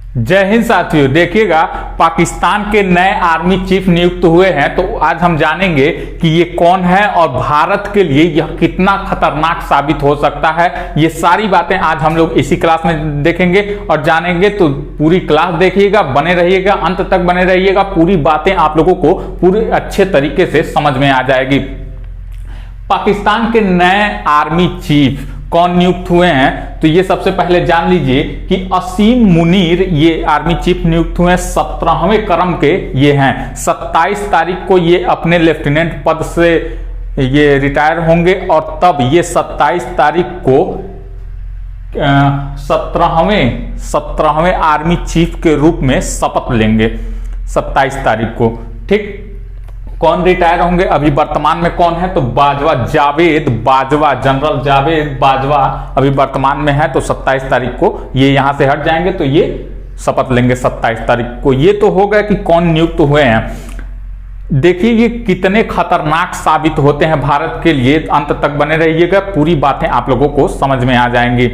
जय हिंद साथियों। देखिएगा, पाकिस्तान के नए आर्मी चीफ नियुक्त हुए हैं, तो आज हम जानेंगे कि ये कौन है और भारत के लिए यह कितना खतरनाक साबित हो सकता है। ये सारी बातें आज हम लोग इसी क्लास में देखेंगे और जानेंगे। तो पूरी क्लास देखिएगा, बने रहिएगा, अंत तक बने रहिएगा। पूरी बातें आप लोगों को पूरे अच्छे तरीके से समझ में आ जाएगी। पाकिस्तान के नए आर्मी चीफ कौन नियुक्त हुए हैं, तो ये सबसे पहले जान लीजिए कि असीम मुनीर ये आर्मी चीफ नियुक्त हुए हैं। 17वें क्रम के ये हैं। 27 तारीख को ये अपने लेफ्टिनेंट पद से ये रिटायर होंगे और तब ये 27 तारीख को 17वें आर्मी चीफ के रूप में शपथ लेंगे। 27 तारीख को, ठीक। कौन रिटायर होंगे, अभी वर्तमान में कौन है, तो बाजवा, जावेद बाजवा, जनरल जावेद बाजवा अभी वर्तमान में है। तो 27 तारीख को ये यहां से हट जाएंगे, तो ये शपथ लेंगे 27 तारीख को। ये तो हो गया कि कौन नियुक्त हुए हैं। देखिए ये कितने खतरनाक साबित होते हैं भारत के लिए। अंत तक बने रहिएगा, पूरी बातें आप लोगों को समझ में आ जाएंगी।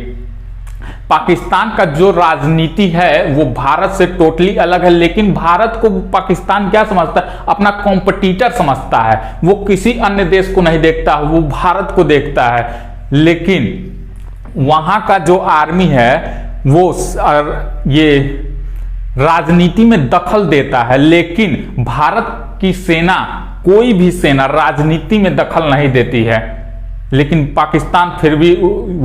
पाकिस्तान का जो राजनीति है वो भारत से टोटली अलग है, लेकिन भारत को पाकिस्तान क्या समझता है, अपना कॉम्पिटिटर समझता है। वो किसी अन्य देश को नहीं देखता, वो भारत को देखता है। लेकिन वहां का जो आर्मी है वो ये राजनीति में दखल देता है, लेकिन भारत की सेना, कोई भी सेना राजनीति में दखल नहीं देती है। लेकिन पाकिस्तान फिर भी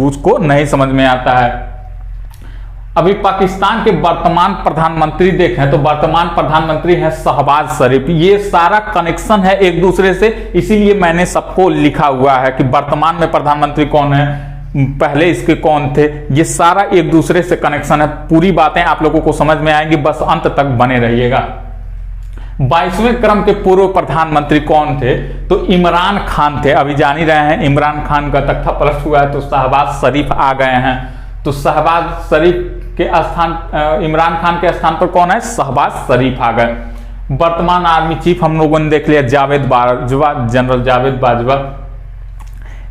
उसको नहीं समझ में आता है। अभी पाकिस्तान के वर्तमान प्रधानमंत्री देखें तो वर्तमान प्रधानमंत्री हैं शहबाज शरीफ। ये सारा कनेक्शन है एक दूसरे से, इसीलिए मैंने सबको लिखा हुआ है कि वर्तमान में प्रधानमंत्री कौन है, पहले इसके कौन थे। ये सारा एक दूसरे से कनेक्शन है। पूरी बातें आप लोगों को समझ में आएंगी, बस अंत तक बने रहिएगा। 22वें क्रम के पूर्व प्रधानमंत्री कौन थे, तो इमरान खान थे। अभी जान ही रहे हैं, इमरान खान का तख्ता पलट हुआ है तो शहबाज शरीफ आ गए हैं। तो शहबाज शरीफ के स्थान, इमरान खान के स्थान पर कौन है, शहबाज शरीफ आ गए। वर्तमान आर्मी चीफ हम लोगों ने देख लिया, जावेद बाजवा, जनरल जावेद बाजवा।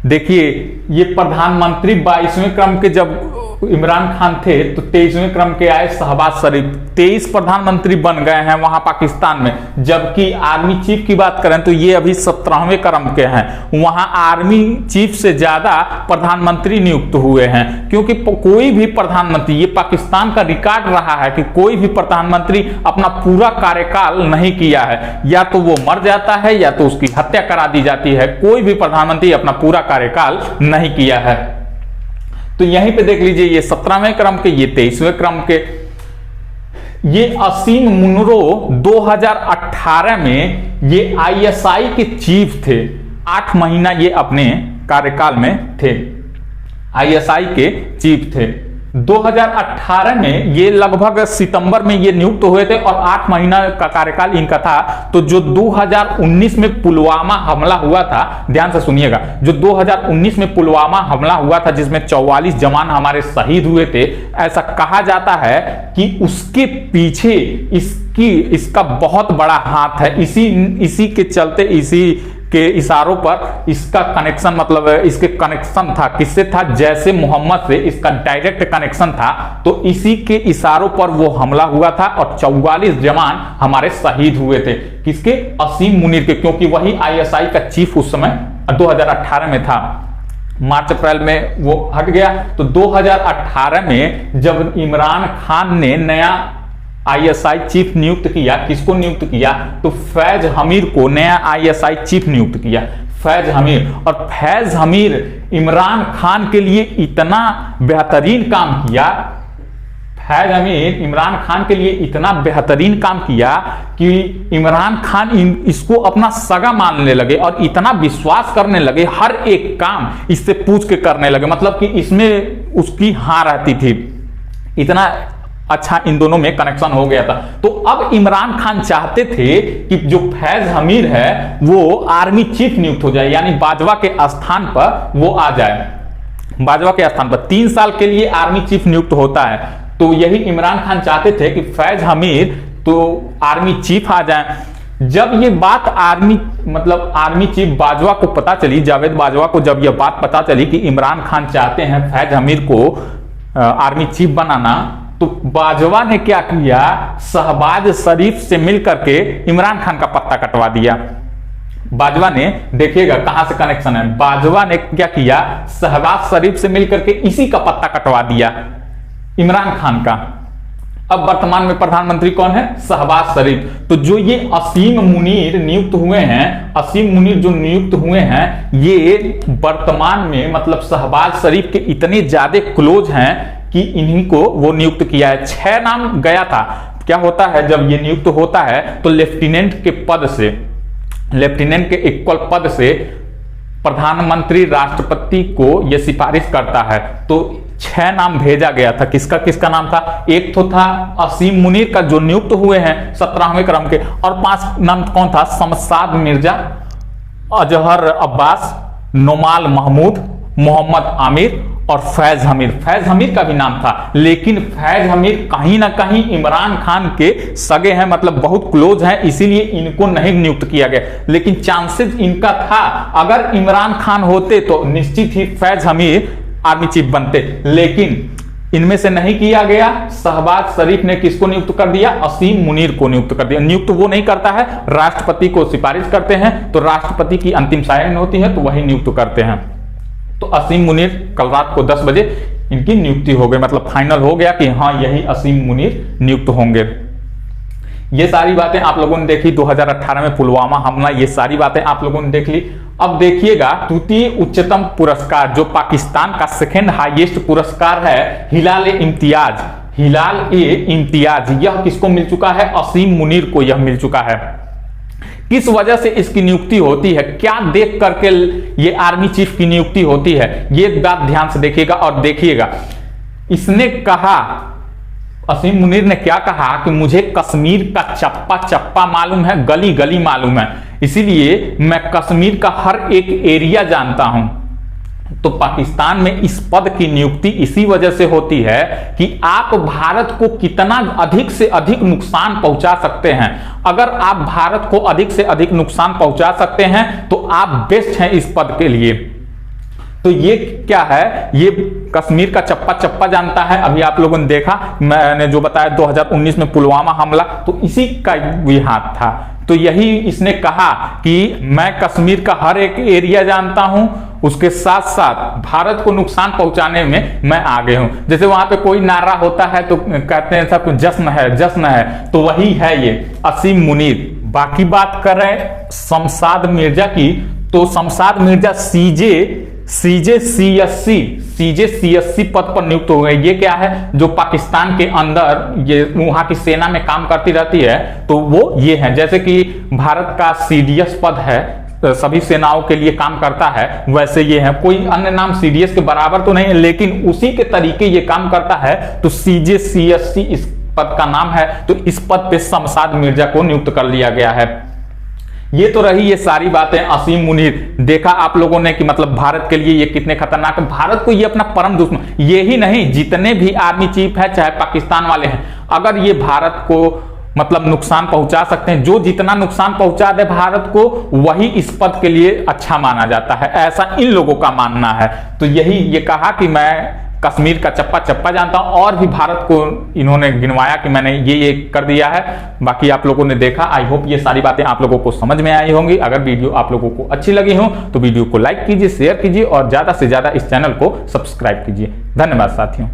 देखिए ये प्रधानमंत्री 22वें क्रम के जब इमरान खान थे तो 23वें क्रम के आए शहबाज शरीफ। 23 प्रधानमंत्री बन गए हैं वहां पाकिस्तान में। जबकि आर्मी चीफ की बात करें तो ये अभी 17वें क्रम के हैं। वहां आर्मी चीफ से ज्यादा प्रधानमंत्री नियुक्त हुए हैं, क्योंकि कोई भी प्रधानमंत्री, ये पाकिस्तान का रिकॉर्ड रहा है कि कोई भी प्रधानमंत्री अपना पूरा कार्यकाल नहीं किया है। या तो वो मर जाता है या तो उसकी हत्या करा दी जाती है। कोई भी प्रधानमंत्री अपना पूरा कार्यकाल नहीं किया है। तो यहीं पे देख लीजिए, ये 17वें क्रम के, ये 23वें क्रम के। ये असीम मुनरो 2018 में ये आईएसआई के चीफ थे। 8 महीना ये अपने कार्यकाल में थे, आईएसआई के चीफ थे। 2018 में ये लगभग सितंबर में ये नियुक्त हुए थे और 8 महीना का कार्यकाल इनका था। तो जो 2019 में पुलवामा हमला हुआ था, ध्यान से सुनिएगा, जो 2019 में पुलवामा हमला हुआ था जिसमें 44 जवान हमारे शहीद हुए थे, ऐसा कहा जाता है कि उसके पीछे इसका बहुत बड़ा हाथ है। इसी के चलते, इसी के इशारों पर इसका कनेक्शन, मतलब इसके कनेक्शन था, किससे था, जैसे मोहम्मद से इसका डायरेक्ट कनेक्शन था। तो इसी के इशारों पर वो हमला हुआ था और 44 जवान हमारे शहीद हुए थे। किसके, असीम मुनीर के, क्योंकि वही आईएसआई का चीफ उस समय 2018 में था। मार्च अप्रैल में वो हट गया। तो 2018 में जब इमरान खान ने नया आईएसआई चीफ नियुक्त किया, किसको नियुक्त किया, तो फैज हमीर को नया आईएसआई चीफ नियुक्त किया, फैज हमीर। और फैज हमीर इमरान खान के लिए इतना बेहतरीन काम किया, फैज हमीर इमरान खान के लिए इतना बेहतरीन काम किया कि इमरान खान इसको अपना सगा मानने लगे और इतना विश्वास करने लगे, हर एक काम इससे पूछ के करने लगे। मतलब कि इसमें उसकी हाँ रहती थी, इतना अच्छा इन दोनों में कनेक्शन हो गया था। तो अब इमरान खान चाहते थे कि जो फैज हमीर है वो आर्मी चीफ नियुक्त हो जाए, यानी बाजवा के स्थान पर वो आ जाए। बाजवा के स्थान पर 3 साल के लिए आर्मी चीफ नियुक्त होता है। तो यही इमरान खान चाहते थे कि फैज हमीर तो आर्मी चीफ आ जाए। जब ये बात आर्मी चीफ बाजवा को पता चली, जावेद बाजवा को जब ये बात पता चली कि इमरान खान चाहते हैं फैज हमीर को आर्मी चीफ बनाना, तो बाजवा ने क्या किया, शहबाज शरीफ से मिलकर के इमरान खान का पत्ता कटवा दिया। बाजवा ने, देखिएगा कहां से कनेक्शन है, बाजवा ने क्या किया, शहबाज शरीफ से मिलकर के इसी का पत्ता कटवा दिया, इमरान खान का। अब वर्तमान में प्रधानमंत्री कौन है, शहबाज शरीफ। तो जो ये असीम मुनीर नियुक्त हुए हैं, असीम मुनीर जो नियुक्त हुए हैं, ये वर्तमान में मतलब शहबाज शरीफ के इतने ज्यादा क्लोज हैं कि इन्हीं को वो नियुक्त किया है। 6 नाम गया था। क्या होता है जब ये नियुक्त होता है तो लेफ्टिनेंट के पद से, लेफ्टिनेंट के इक्वल पद से प्रधानमंत्री राष्ट्रपति को यह सिफारिश करता है। तो 6 नाम भेजा गया था। किसका किसका नाम था, एक तो था असीम मुनीर का जो नियुक्त हुए हैं 17वें क्रम के, और 5 नाम कौन था, शमशाद मिर्जा, अजहर अब्बास, नोमाल महमूद, मोहम्मद आमिर और फैज हमीर। फैज हमीर का भी नाम था, लेकिन फैज हमीर कहीं ना कहीं इमरान खान के सगे हैं, मतलब बहुत क्लोज हैं, इसीलिए इनको नहीं नियुक्त किया गया। लेकिन चांसेस इनका था, अगर इमरान खान होते तो निश्चित ही फैज हमीर आर्मी चीफ बनते, लेकिन इनमें से नहीं किया गया। शहबाज शरीफ ने किसको नियुक्त कर दिया, असीम मुनीर को नियुक्त कर दिया। नियुक्त वो नहीं करता है, राष्ट्रपति को सिफारिश करते हैं, तो राष्ट्रपति की अंतिम साइन होती है तो वही नियुक्त करते हैं। तो असीम मुनीर कल रात को 10 बजे इनकी नियुक्ति हो गई, मतलब फाइनल हो गया कि हाँ यही असीम मुनीर नियुक्त होंगे। ये सारी बातें आप लोगों ने देखी, 2018 में पुलवामा हमला, ये सारी बातें आप लोगों ने देख ली। अब देखिएगा तृतीय उच्चतम पुरस्कार जो पाकिस्तान का सेकेंड हाईएस्ट पुरस्कार है, हिलाल ए इम्तियाज, हिलाल ए इम्तियाज, यह किसको मिल चुका है, असीम मुनीर को यह मिल चुका है। किस वजह से इसकी नियुक्ति होती है, क्या देख करके ये आर्मी चीफ की नियुक्ति होती है, ये बात ध्यान से देखिएगा और देखिएगा। इसने कहा, असीम मुनीर ने क्या कहा कि मुझे कश्मीर का चप्पा चप्पा मालूम है, गली गली मालूम है, इसीलिए मैं कश्मीर का हर एक एरिया जानता हूं। तो पाकिस्तान में इस पद की नियुक्ति इसी वजह से होती है कि आप भारत को कितना अधिक से अधिक नुकसान पहुंचा सकते हैं। अगर आप भारत को अधिक से अधिक नुकसान पहुंचा सकते हैं तो आप बेस्ट हैं इस पद के लिए। तो ये क्या है, ये कश्मीर का चप्पा चप्पा जानता है। अभी आप लोगों ने देखा, मैंने जो बताया 2019 में पुलवामा हमला, तो इसी का भी हाथ था। तो यही इसने कहा कि मैं कश्मीर का हर एक एरिया जानता हूं, उसके साथ साथ भारत को नुकसान पहुंचाने में मैं आगे हूं। जैसे वहां पे कोई नारा होता है तो कहते हैं सब कुछ जश्न है, जश्न है, तो वही है ये असीम मुनीर। बाकी बात कर रहे हैं शमशाद मिर्जा की, तो शमशाद मिर्जा सीजे पद पर नियुक्त हो गए। ये क्या है, जो पाकिस्तान के अंदर ये वहां की सेना में काम करती रहती है, तो वो ये है। जैसे कि भारत का सीडीएस पद है, सभी सेनाओं के लिए काम करता है, वैसे ये है। कोई अन्य नाम सीडीएस के बराबर तो नहीं है, लेकिन उसी के तरीके ये काम करता है। तो सीजे इस पद का नाम है, तो इस पद पे शमशाद मिर्जा को नियुक्त कर लिया गया है। ये तो रही ये सारी बातें असीम मुनीर। देखा आप लोगों ने कि मतलब भारत के लिए ये कितने खतरनाक है। भारत को ये अपना परम दुश्मन, ये ही नहीं जितने भी आर्मी चीफ है चाहे पाकिस्तान वाले हैं, अगर ये भारत को मतलब नुकसान पहुंचा सकते हैं, जो जितना नुकसान पहुंचा दे भारत को, वही इस पद के लिए अच्छा माना जाता है, ऐसा इन लोगों का मानना है। तो यही ये कहा कि मैं कश्मीर का चप्पा चप्पा जानता हूं, और भी भारत को इन्होंने गिनवाया कि मैंने ये कर दिया है। बाकी आप लोगों ने देखा, आई होप ये सारी बातें आप लोगों को समझ में आई होंगी। अगर वीडियो आप लोगों को अच्छी लगी हो तो वीडियो को लाइक कीजिए, शेयर कीजिए और ज्यादा से ज्यादा इस चैनल को सब्सक्राइब कीजिए। धन्यवाद साथियों।